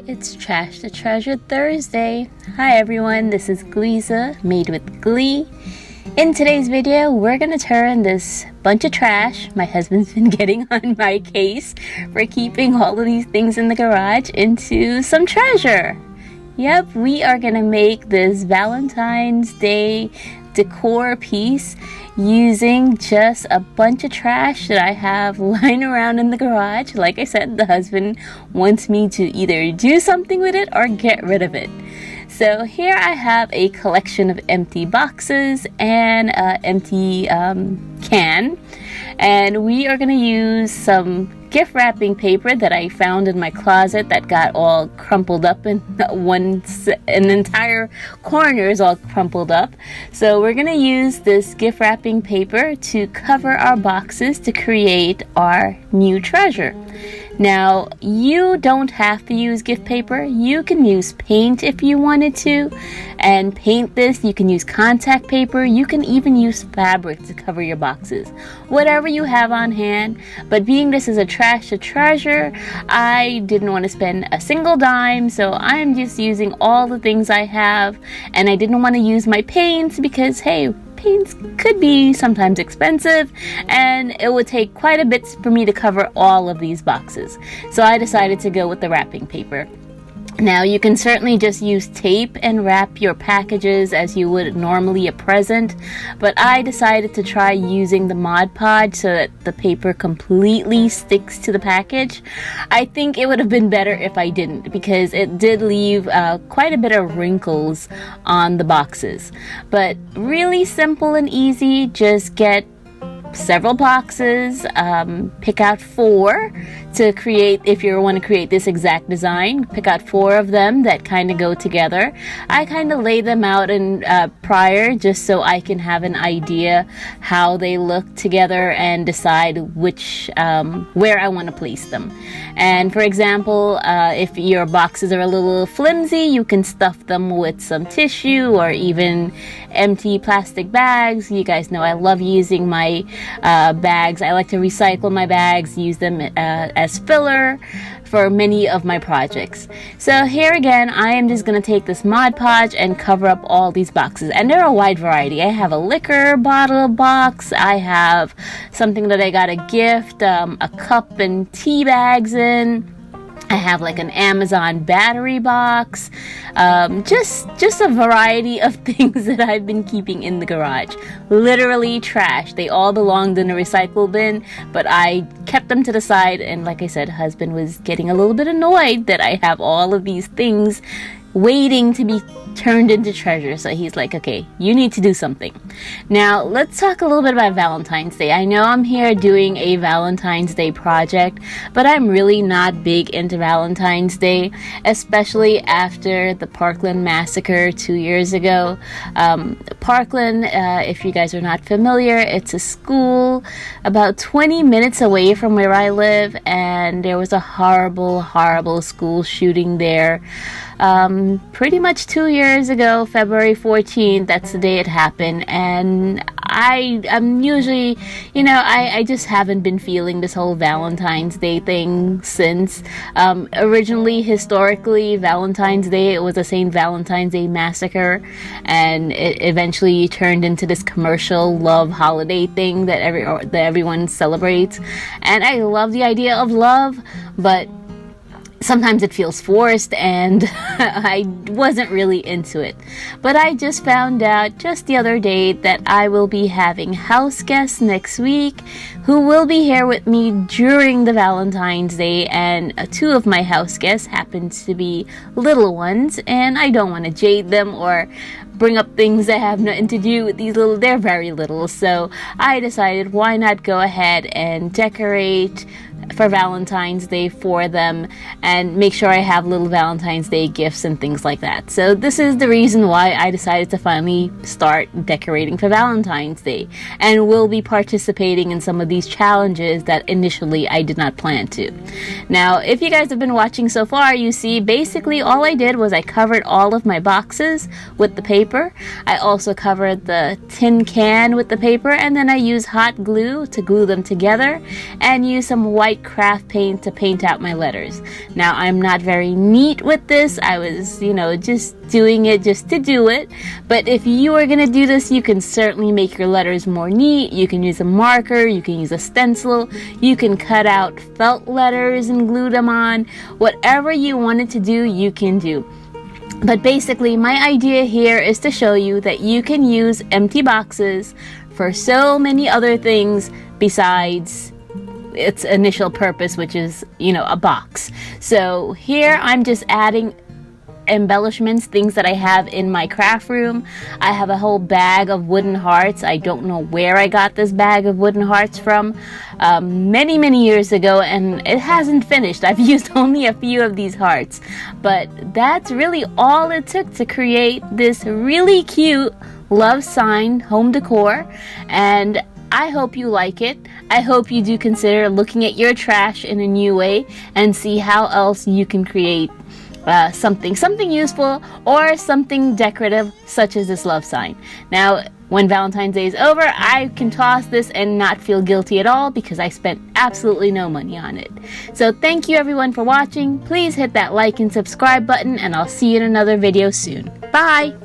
It's Trash to Treasure Thursday. Hi everyone, this is Gleeza, made with glee. In today's video, we're gonna turn this bunch of trash my husband's been getting on my case for keeping all of these things in the garage into some treasure. Yep, we are gonna make this Valentine's Day decor piece using just a bunch of trash that I have lying around in the garage. Like I said, the husband wants me to either do something with it or get rid of it. So here I have a collection of empty boxes and an empty can, and we are going to use some gift wrapping paper that I found in my closet that got all crumpled up in an entire corner is all crumpled up. So we're going to use this gift wrapping paper to cover our boxes to create our new treasure. Now, you don't have to use gift paper. You can use paint if you wanted to and paint this. You can use contact paper. You can even use fabric to cover your boxes. Whatever you have on hand. But being this is a trash to treasure, I didn't want to spend a single dime, so I'm just using all the things I have, and I didn't want to use my paints because, hey, paints could be sometimes expensive and it would take quite a bit for me to cover all of these boxes. So I decided to go with the wrapping paper. Now you can certainly just use tape and wrap your packages as you would normally a present, but I decided to try using the Mod Podge so that the paper completely sticks to the package. I think it would have been better if I didn't, because it did leave quite a bit of wrinkles on the boxes. But really simple and easy. Just get several boxes, pick out 4 to create. If you want to create this exact design, pick out 4 of them that kind of go together. I kind of lay them out in prior just so I can have an idea how they look together and decide which where I want to place them. And for example, if your boxes are a little flimsy, you can stuff them with some tissue or even empty plastic bags. You guys know I love using my bags. I like to recycle my bags, use them as filler for many of my projects. So here again, I am just going to take this Mod Podge and cover up all these boxes. And they're a wide variety. I have a liquor bottle box. I have something that I got a gift, a cup and tea bags in. I have like an Amazon battery box, just a variety of things that I've been keeping in the garage. Literally trash. They all belonged in a recycle bin, but I kept them to the side, and like I said, husband was getting a little bit annoyed that I have all of these things waiting to be turned into treasure. So he's like, okay, you need to do something. Now let's talk a little bit about Valentine's Day. I know I'm here doing a Valentine's Day project, but I'm really not big into Valentine's Day, especially after the Parkland massacre 2 years ago. Parkland, if you guys are not familiar, it's a school about 20 minutes away from where I live, and there was a horrible school shooting there. Pretty much 2 years ago, February 14th, that's the day it happened, and I'm usually, I just haven't been feeling this whole Valentine's Day thing since. Originally, historically, Valentine's Day, it was the St. Valentine's Day massacre, and it eventually turned into this commercial love holiday thing that everyone celebrates. And I love the idea of love, but sometimes it feels forced, and I wasn't really into it. But I just found out just the other day that I will be having house guests next week who will be here with me during the Valentine's Day, and 2 of my house guests happen to be little ones, and I don't want to jade them or bring up things that have nothing to do with they're very little. So I decided, why not go ahead and decorate for Valentine's Day for them and make sure I have little Valentine's Day gifts and things like that. So this is the reason why I decided to finally start decorating for Valentine's Day, and will be participating in some of these challenges that initially I did not plan to. Now, if you guys have been watching so far, you see basically all I did was I covered all of my boxes with the paper. I also covered the tin can with the paper, and then I used hot glue to glue them together and use some white white craft paint to paint out my letters. Now, I'm not very neat with this. I was, just doing it just to do it. But if you are going to do this, you can certainly make your letters more neat. You can use a marker, you can use a stencil, you can cut out felt letters and glue them on. Whatever you wanted to do, you can do. But basically, my idea here is to show you that you can use empty boxes for so many other things besides its initial purpose, which is, a box. So here I'm just adding embellishments, things that I have in my craft room. I have a whole bag of wooden hearts. I don't know where I got this bag of wooden hearts from, many years ago, and it hasn't finished. I've used only a few of these hearts, but that's really all it took to create this really cute love sign home decor. And I hope you like it. I hope you do consider looking at your trash in a new way and see how else you can create something useful or something decorative, such as this love sign. Now, when Valentine's Day is over, I can toss this and not feel guilty at all because I spent absolutely no money on it. So thank you everyone for watching. Please hit that like and subscribe button, and I'll see you in another video soon. Bye!